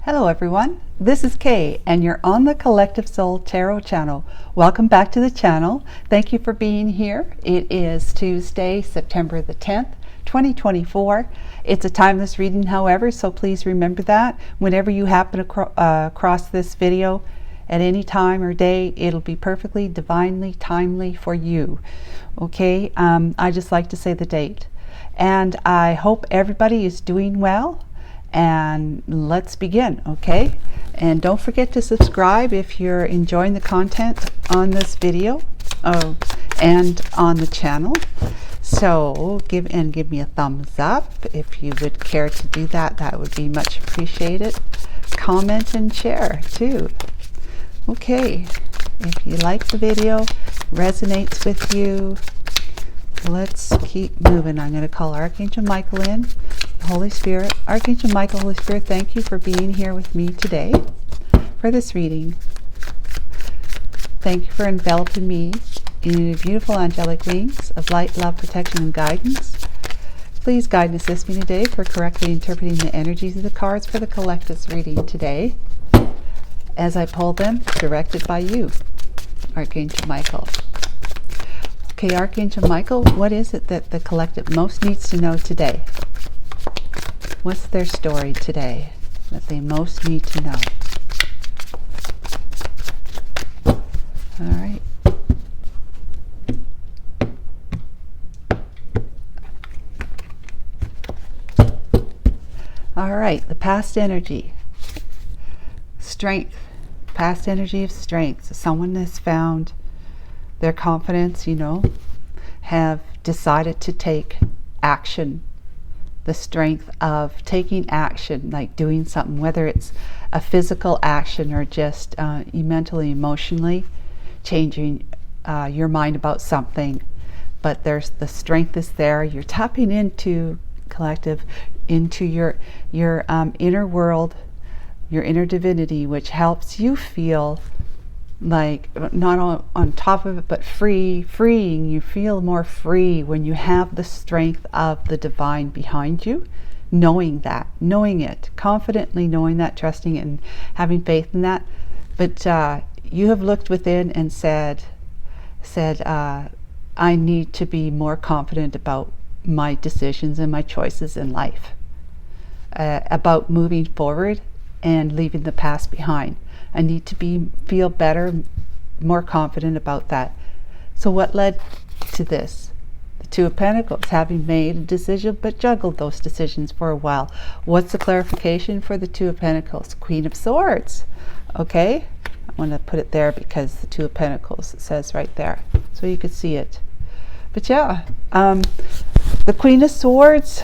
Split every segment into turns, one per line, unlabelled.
Hello everyone, this is Kay and you're on the Collective Soul Tarot channel. Welcome back to the channel. Thank you for being here. It is Tuesday, September the 10th, 2024. It's a timeless reading, however, so please remember that. Whenever you happen across this video at any time or day, it'll be perfectly, divinely, timely for you. Okay, I just like to say the date. And I hope everybody is doing well. And let's begin, okay? And don't forget to subscribe if you're enjoying the content on this video and on the channel. So give me a thumbs up if you would care to do that. That would be much appreciated. Comment and share too. Okay, if you like the video, resonates with you, let's keep moving. I'm going to call Archangel Michael in. Holy Spirit, Archangel Michael, Holy Spirit, thank you for being here with me today for this reading. Thank you for enveloping me in your beautiful angelic wings of light, love, protection, and guidance. Please guide and assist me today for correctly interpreting the energies of the cards for the collective's reading today as I pull them, directed by you, Archangel Michael. Okay, Archangel Michael, what is it that the collective most needs to know today? What's their story today that they most need to know? All right. All right, the past energy. Strength. Past energy of strength. Someone has found their confidence, have decided to take action. The strength of taking action, like doing something, whether it's a physical action or just mentally, emotionally changing your mind about something. But there's the strength is there. You're tapping into collective, into your inner world, your inner divinity, which helps you feel like not on top of it, but freeing. You feel more free when you have the strength of the divine behind you, knowing it, confidently knowing that, trusting it, and having faith in that. But you have looked within and said, I need to be more confident about my decisions and my choices in life, about moving forward and leaving the past behind. I need to feel better, more confident about that. So what led to this? The Two of Pentacles, having made a decision but juggled those decisions for a while. What's the clarification for the Two of Pentacles? Queen of Swords. Okay, I want to put it there because the Two of Pentacles, it says right there, so you could see it. But yeah, the Queen of Swords,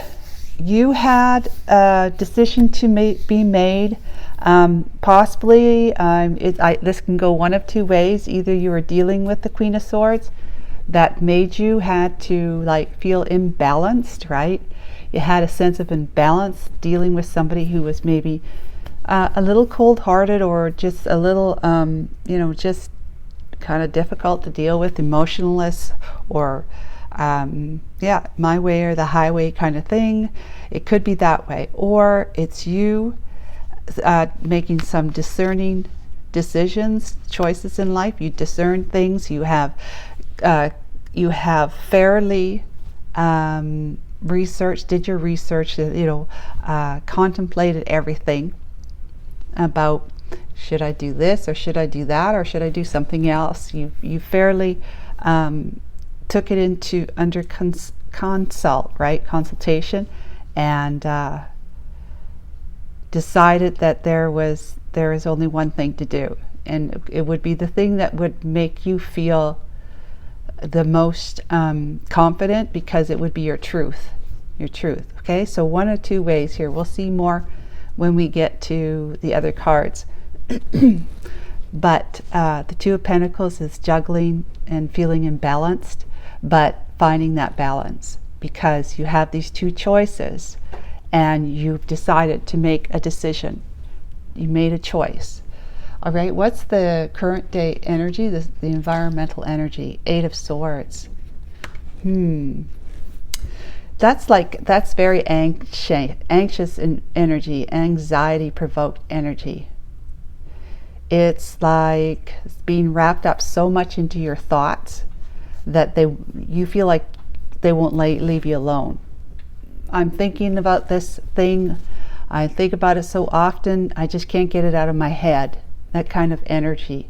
you had a decision to be made. Possibly this can go one of two ways. Either you were dealing with the Queen of Swords that made you had to feel imbalanced, right? You had a sense of imbalance dealing with somebody who was maybe a little cold-hearted or just a little just kind of difficult to deal with, emotionless, or my way or the highway kind of thing. It could be that way, or it's you making some discerning decisions, choices in life. You discern things. You have fairly researched, did your research, contemplated everything about, should I do this or should I do that or should I do something else? You fairly took it under consultation, and decided that there is only one thing to do, and it would be the thing that would make you feel the most confident, because it would be your truth. Okay, so one or two ways here. We'll see more when we get to the other cards. But the Two of Pentacles is juggling and feeling imbalanced, but finding that balance, because you have these two choices and you've decided to make a decision. You made a choice. All right, what's the current day energy, the environmental energy? Eight of Swords. that's very anxious energy, anxiety provoked energy. It's like being wrapped up so much into your thoughts that you feel like they won't leave you alone. I'm thinking about this thing. I think about it so often, I just can't get it out of my head. That kind of energy,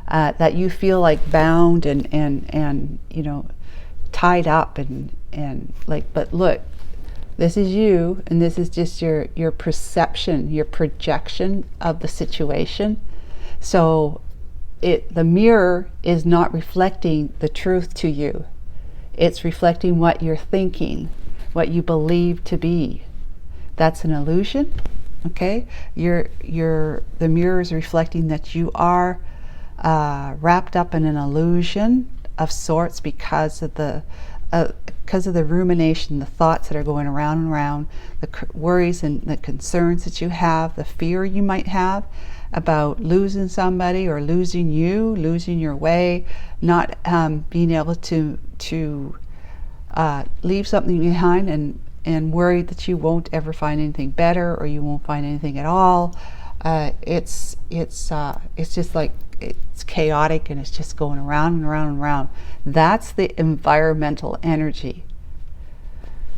that you feel like bound and you know, tied up and like, but look, this is you, and this is just your perception, your projection of the situation. So the mirror is not reflecting the truth to you. It's reflecting what you're thinking, what you believe to be. That's an illusion. Okay, the mirror is reflecting that you are wrapped up in an illusion of sorts because of the rumination, the thoughts that are going around and around, the worries and the concerns that you have, the fear you might have about losing somebody or losing you, losing your way, not being able to leave something behind, and worried that you won't ever find anything better, or you won't find anything at all. It's just like, it's chaotic, and it's just going around and around and around. That's the environmental energy.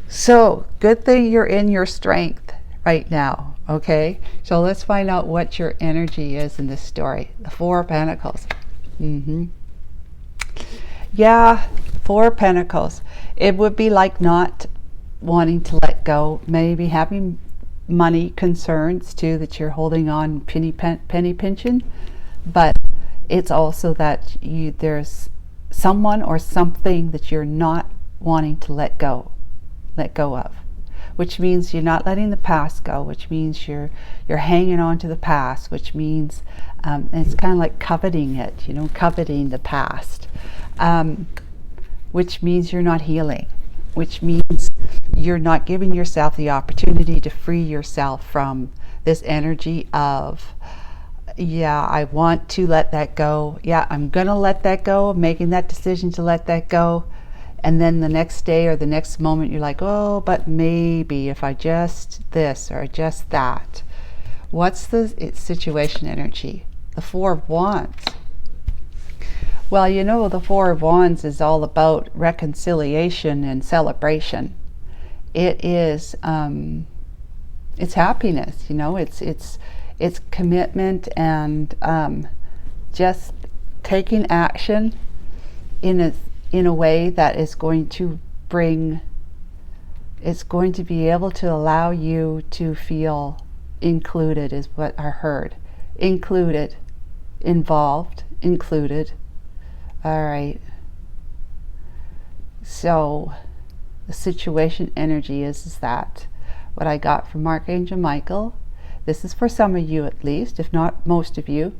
So good thing you're in your strength right now. Okay, so let's find out what your energy is in this story. The Four of Pentacles. Yeah, Four of Pentacles. It would be like not wanting to let go, maybe having money concerns too that you're holding on, penny pinching, but it's also that there's someone or something that you're not wanting to let go of, which means you're not letting the past go, which means you're hanging on to the past, which means and it's kind of like coveting it, you know, coveting the past, which means you're not healing, which means you're not giving yourself the opportunity to free yourself from this energy of, yeah, I want to let that go. Yeah, I'm gonna let that go, making that decision to let that go. And then the next day or the next moment, you're like, oh, but maybe if I just this or just that. What's the situation energy? The Four of Wands. Well, you know, the Four of Wands is all about reconciliation and celebration. It is, it's happiness, you know, it's commitment and just taking action in a way that is going to bring, it's going to be able to allow you to feel included, is what I heard. Included, involved, included. All right. So the situation energy is that what I got from Archangel Michael, this is for some of you at least, if not most of you,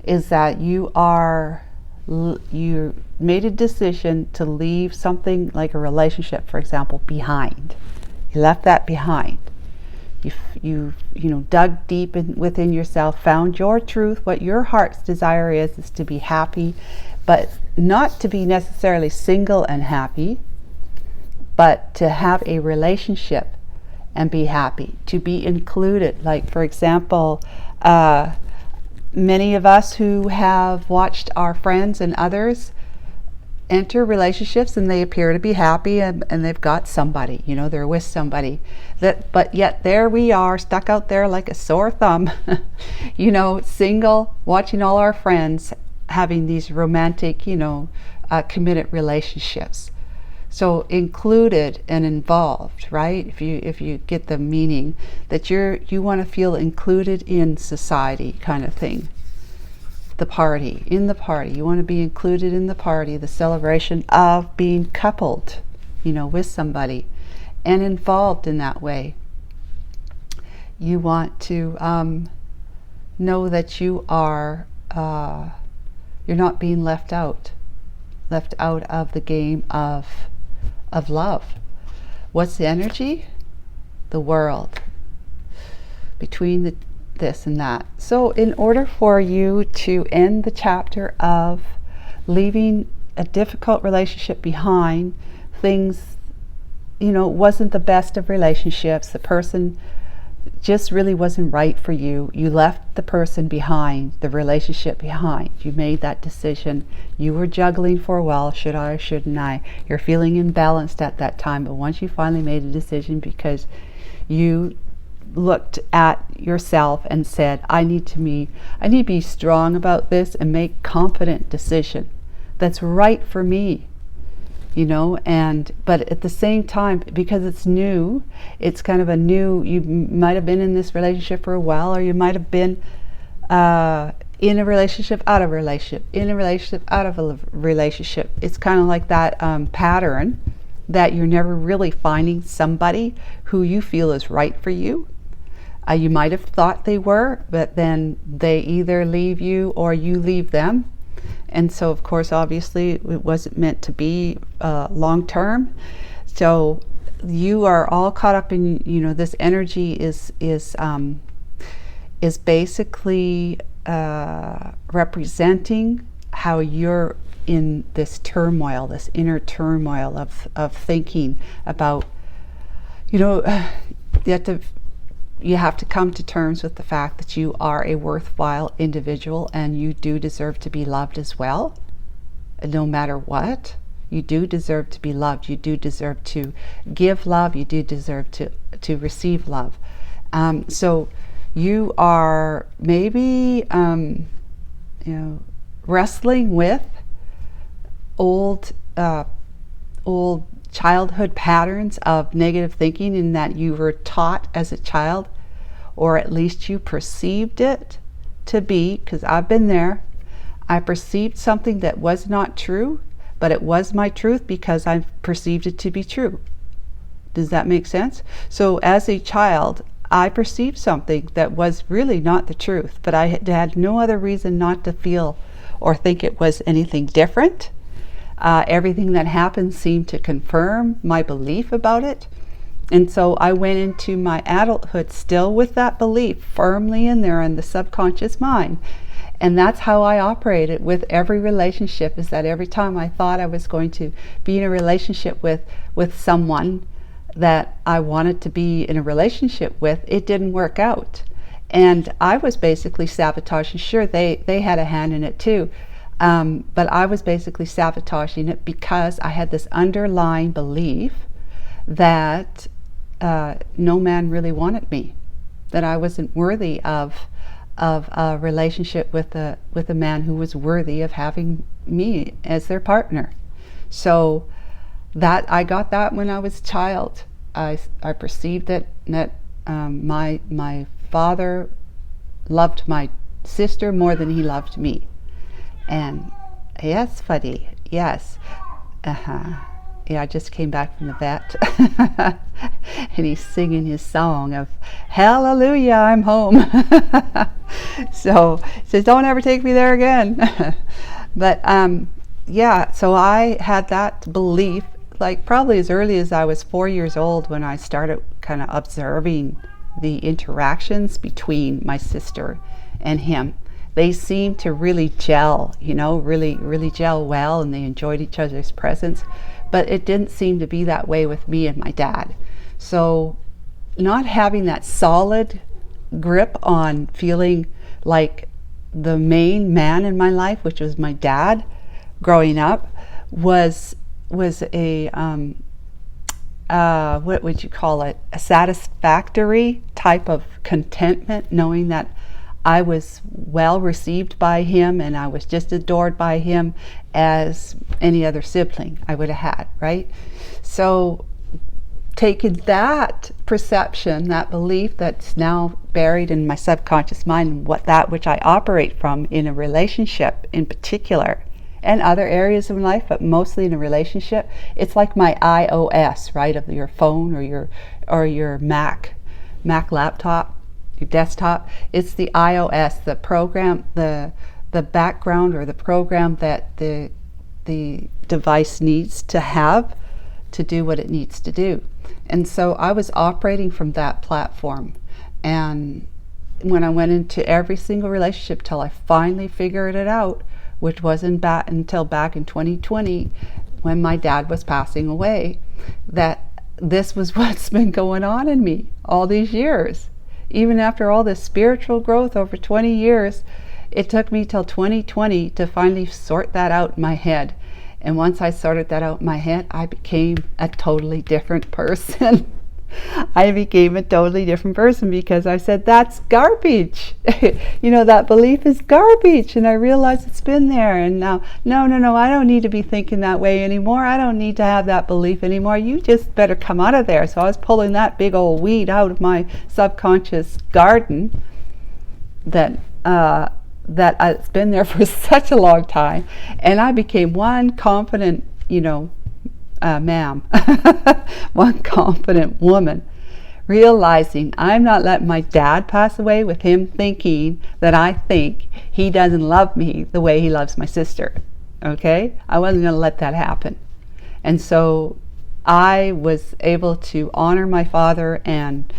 is that you made a decision to leave something like a relationship, for example, behind. You left that behind. You know, dug deep within yourself, found your truth, what your heart's desire is to be happy, but not to be necessarily single and happy, but to have a relationship and be happy, to be included. Like, for example, many of us who have watched our friends and others enter relationships and they appear to be happy and they've got somebody, you know, they're with somebody, but yet there we are stuck out there like a sore thumb, you know, single, watching all our friends having these romantic, you know, committed relationships. So included and involved, right? If you get the meaning that you want to feel included in society, kind of thing. The party, in the party, you want to be included in the party, the celebration of being coupled, you know, with somebody and involved in that way. You want to know that you are, you're not being left out of the game of love. What's the energy? The world. Between this and that. So in order for you to end the chapter of leaving a difficult relationship behind, things you know, wasn't the best of relationships. The person just really wasn't right for you. You left the person behind, the relationship behind. You made that decision. You were juggling for a while. Should I or shouldn't I? You're feeling imbalanced at that time. But once you finally made a decision because you looked at yourself and said, I need to be strong about this and make confident decision that's right for me. You know, but at the same time, because it's new, it's kind of a new, you might have been in this relationship for a while, or you might have been in a relationship, out of a relationship, in a relationship, out of a relationship. It's kind of like that pattern that you're never really finding somebody who you feel is right for you. You might have thought they were, but then they either leave you or you leave them. And so, of course, obviously, it wasn't meant to be long term. So you are all caught up in, you know, this energy is basically representing how you're in this turmoil, this inner turmoil of thinking about, you know, you have to come to terms with the fact that you are a worthwhile individual and you do deserve to be loved as well. No matter what, you do deserve to be loved. You do deserve to give love. You do deserve to receive love. So you are maybe you know, wrestling with old childhood patterns of negative thinking, in that you were taught as a child, or at least you perceived it to be, because I've been there. I perceived something that was not true, but it was my truth because I perceived it to be true. Does that make sense? So as a child, I perceived something that was really not the truth, but I had no other reason not to feel or think it was anything different. Everything that happened seemed to confirm my belief about it. And so I went into my adulthood still with that belief firmly in there in the subconscious mind. And that's how I operated with every relationship, is that every time I thought I was going to be in a relationship with someone that I wanted to be in a relationship with, it didn't work out. And I was basically sabotaging. Sure, they had a hand in it too. But I was basically sabotaging it because I had this underlying belief that no man really wanted me, that I wasn't worthy of a relationship with a man who was worthy of having me as their partner. So that I got that when I was a child. I perceived that my father loved my sister more than he loved me. And yes, buddy, yes. Yeah, I just came back from the vet. And he's singing his song of Hallelujah, I'm home. So he says, don't ever take me there again. But yeah, so I had that belief, like probably as early as I was 4 years old, when I started kind of observing the interactions between my sister and him. They seemed to really gel, you know, really gel well, and they enjoyed each other's presence. But it didn't seem to be that way with me and my dad. So not having that solid grip on feeling like the main man in my life, which was my dad growing up, was a what would you call it, a satisfactory type of contentment, knowing that I was well received by him and I was just adored by him as any other sibling I would have had, right? So taking that perception, that belief that's now buried in my subconscious mind, that which I operate from in a relationship in particular, and other areas of life, but mostly in a relationship, it's like my iOS, right, of your phone or your Mac laptop, your desktop. It's the iOS, the program, the background or the program that the device needs to have to do what it needs to do. And so I was operating from that platform. And when I went into every single relationship till I finally figured it out, which wasn't until back in 2020 when my dad was passing away, that this was what's been going on in me all these years. Even after all this spiritual growth over 20 years, it took me till 2020 to finally sort that out in my head. And once I sorted that out in my head, I became a totally different person. I became a totally different person because I said, that's garbage. You know, that belief is garbage. And I realized it's been there. And now, no, I don't need to be thinking that way anymore. I don't need to have that belief anymore. You just better come out of there. So I was pulling that big old weed out of my subconscious garden that it's been there for such a long time. And I became one confident, ma'am, one confident woman, realizing I'm not letting my dad pass away with him thinking that I think he doesn't love me the way he loves my sister. Okay? I wasn't going to let that happen. And so I was able to honor my father and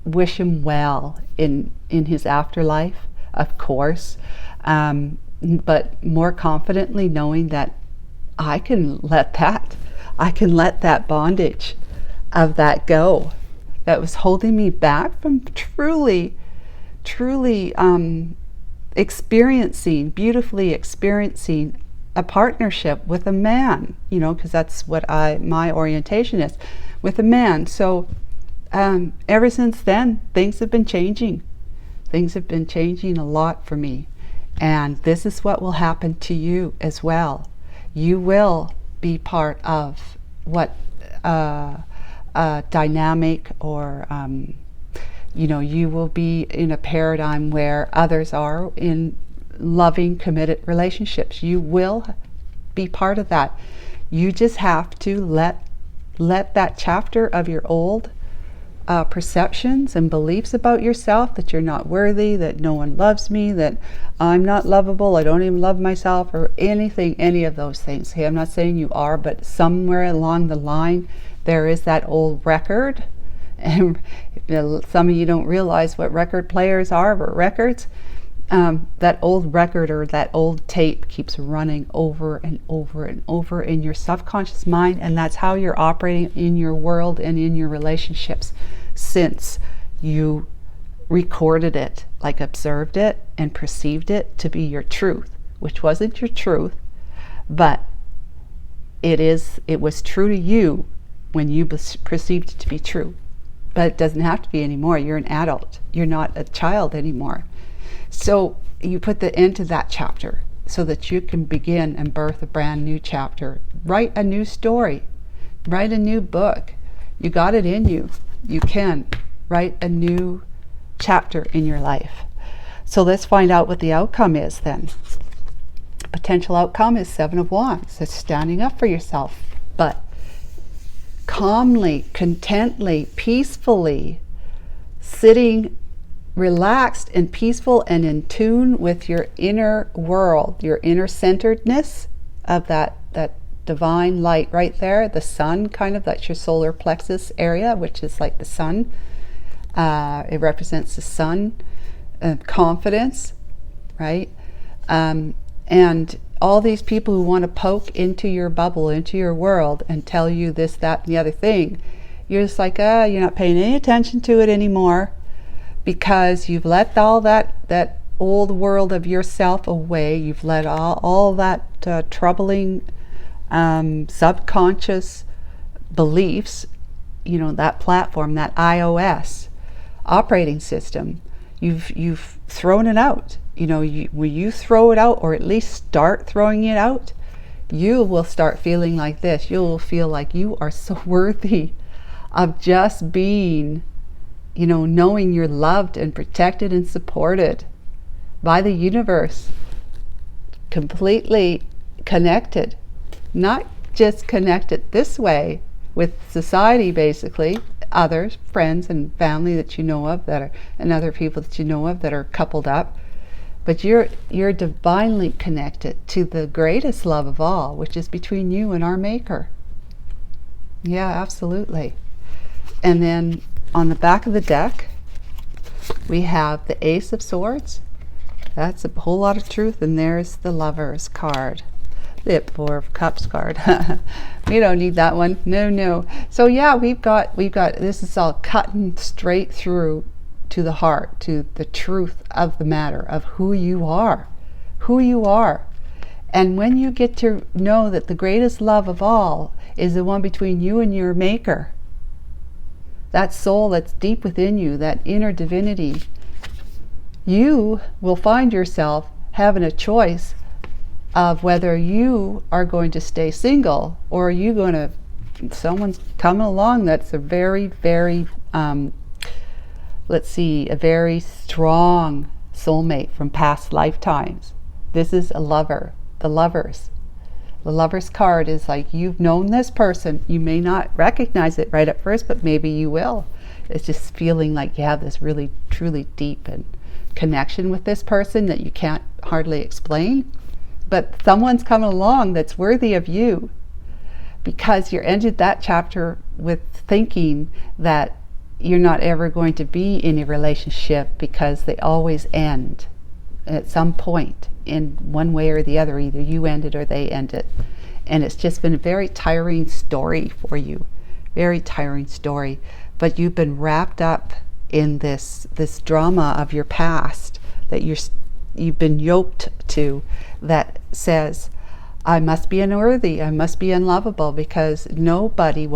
wish him well in his afterlife, of course, but more confidently knowing that I can let that bondage of that go that was holding me back from truly beautifully experiencing a partnership with a man, because that's what my orientation is, with a man. So ever since then, things have been changing. Things have been changing a lot for me. And this is what will happen to you as well. You will be part of what dynamic, or you will be in a paradigm where others are in loving, committed relationships. You will be part of that. You just have to let that chapter of your old perceptions and beliefs about yourself, that you're not worthy, that no one loves me, that I'm not lovable, I don't even love myself, or any of those things. Hey, I'm not saying you are, but somewhere along the line there is that old record. And some of you don't realize what record players are, but records, that old record or that old tape keeps running over and over and over in your subconscious mind, and that's how you're operating in your world and in your relationships since you recorded it, like observed it and perceived it to be your truth, which wasn't your truth, but it was true to you when you perceived it to be true. But it doesn't have to be anymore. You're an adult. You're not a child anymore. So you put the end to that chapter so that you can begin and birth a brand new chapter. Write a new story. Write a new book. You got it in you. You can write a new chapter in your life. So let's find out what the outcome is then. Potential outcome is 7 of Wands. It's standing up for yourself, but calmly, contently, peacefully, sitting relaxed and peaceful and in tune with your inner world, your inner centeredness of that divine light right there, the sun, kind of, that's your solar plexus area, which is like the sun. It represents the sun, confidence, right? And all these people who want to poke into your bubble, into your world, and tell you this, that, and the other thing, you're just like, you're not paying any attention to it anymore, because you've let all that old world of yourself away. You've let all that troubling subconscious beliefs, that platform, that iOS operating system, you've thrown it out. When you throw it out, or at least start throwing it out, you will start feeling like this. You'll feel like you are so worthy of just being, knowing you're loved and protected and supported by the universe, completely connected, not just connected this way with society, basically, others, friends and family that you know of and other people that you know of that are coupled up, but you're divinely connected to the greatest love of all, which is between you and our Maker. Yeah, absolutely. And then on the back of the deck, we have the Ace of Swords. That's a whole lot of truth. And there's the Lovers card. The Four of Cups card. We don't need that one. No. So yeah, we've got this is all cutting straight through to the heart, to the truth of the matter of who you are. And when you get to know that the greatest love of all is the one between you and your maker, that soul that's deep within you, that inner divinity, you will find yourself having a choice of whether you are going to stay single, or are you going to, someone's coming along that's a very, very, let's see, a very strong soulmate from past lifetimes. This is a lover, the lovers. The lover's card is like, you've known this person. You may not recognize it right at first, but maybe you will. It's just feeling like you have this really, truly deep and connection with this person that you can't hardly explain. But someone's coming along that's worthy of you, because you ended that chapter with thinking that you're not ever going to be in a relationship, because they always end at some point in one way or the other. Either you end it or they end it. And it's just been a very tiring story for you. Very tiring story. But you've been wrapped up in this drama of your past that you've been yoked to, that says, I must be unworthy, I must be unlovable, because nobody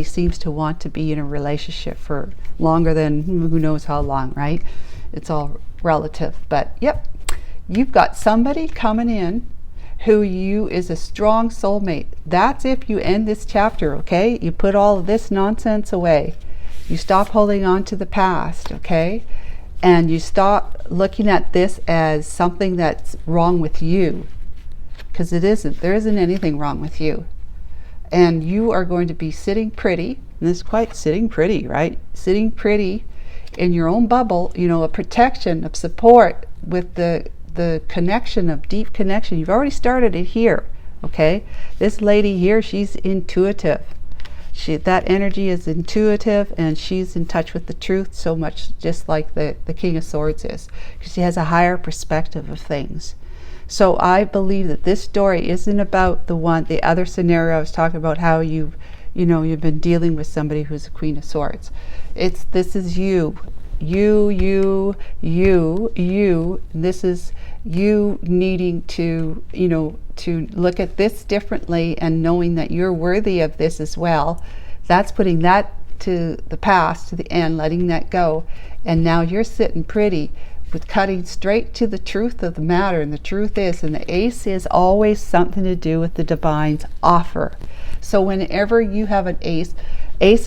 seems to want to be in a relationship for longer than who knows how long, right? It's all relative. But yep, you've got somebody coming in who is a strong soulmate. That's if you end this chapter, okay? You put all of this nonsense away. You stop holding on to the past, okay? And you stop looking at this as something that's wrong with you, because it isn't. There isn't anything wrong with you. And you are going to be sitting pretty, and it's quite sitting pretty, right? Sitting pretty in your own bubble, you know, a protection, of support, with the connection, of deep connection. You've already started it here, okay? This lady here, she's intuitive. That energy is intuitive, and she's in touch with the truth so much, just like the King of Swords is, because she has a higher perspective of things. So I believe that this story isn't about the other scenario I was talking about, how you've been dealing with somebody who's a Queen of Swords. This is you. This is you needing to look at this differently, and knowing that you're worthy of this as well. That's putting that to the past, to the end, letting that go. And now you're sitting pretty with cutting straight to the truth of the matter. And the truth is, and the ace is always something to do with the divine's offer. So whenever you have an ace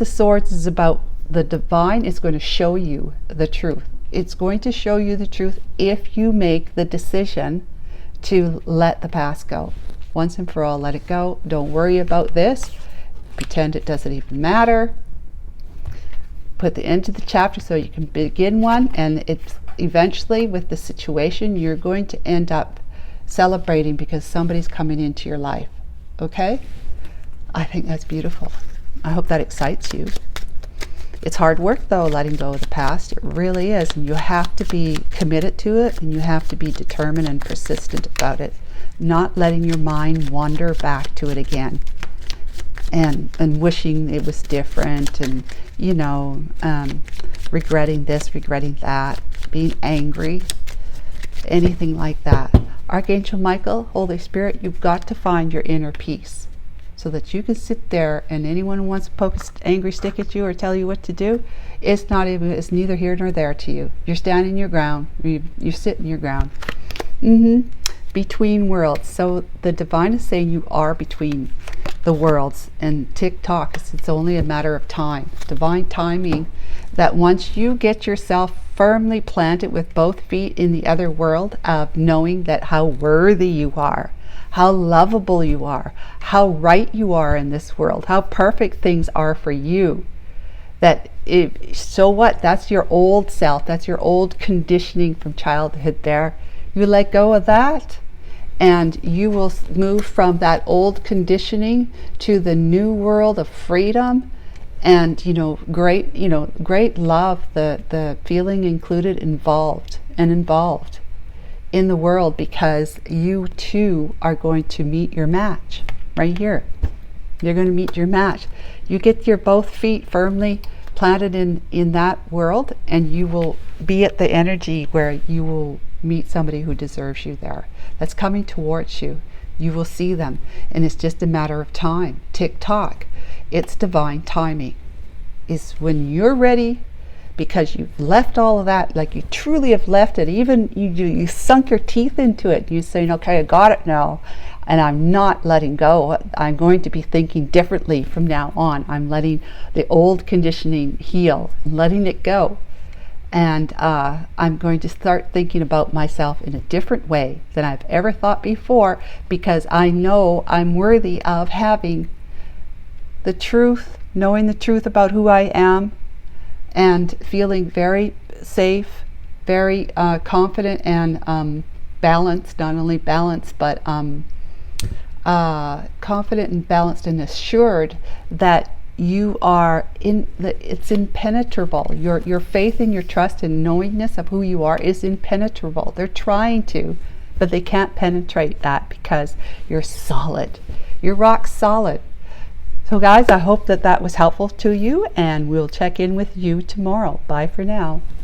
of swords is about the divine is going to show you the truth. It's going to show you the truth if you make the decision to let the past go. Once and for all, let it go. Don't worry about this. Pretend it doesn't even matter. Put the end to the chapter so you can begin one, and it's eventually, with the situation, you're going to end up celebrating because somebody's coming into your life. Okay? I think that's beautiful. I hope that excites you. It's hard work, though, letting go of the past. It really is. And you have to be committed to it, and you have to be determined and persistent about it. Not letting your mind wander back to it again. And wishing it was different, and, regretting this, regretting that, being angry, anything like that. Archangel Michael, Holy Spirit, you've got to find your inner peace, so that you can sit there, and anyone who wants to poke an angry stick at you or tell you what to do, it's neither here nor there to you. You're standing your ground. You're sitting your ground. Between worlds. So the divine is saying you are between the worlds, and tick-tock, it's only a matter of time. Divine timing, that once you get yourself firmly planted with both feet in the other world, of knowing that how worthy you are, how lovable you are, how right you are in this world, how perfect things are for you, so what? That's your old self. That's your old conditioning from childhood there. You let go of that, and you will move from that old conditioning to the new world of freedom and, great love, the feeling included, involved. in the world, because you too are going to meet your match right here. You're going to meet your match. You get your both feet firmly planted in that world, and you will be at the energy where you will meet somebody who deserves you there. That's coming towards you. You will see them, and it's just a matter of time. Tick tock. It's divine timing. Is when you're ready, because you've left all of that, like you truly have left it. Even you sunk your teeth into it. You're saying, okay, I got it now, and I'm not letting go. I'm going to be thinking differently from now on. I'm letting the old conditioning heal, letting it go. And I'm going to start thinking about myself in a different way than I've ever thought before, because I know I'm worthy of having the truth, knowing the truth about who I am, and feeling very safe, very confident and balanced. Not only balanced, but confident and balanced and assured that you are it's impenetrable. Your faith and your trust and knowingness of who you are is impenetrable. They're trying to, but they can't penetrate that, because you're solid. You're rock solid. So guys, I hope that was helpful to you, and we'll check in with you tomorrow. Bye for now.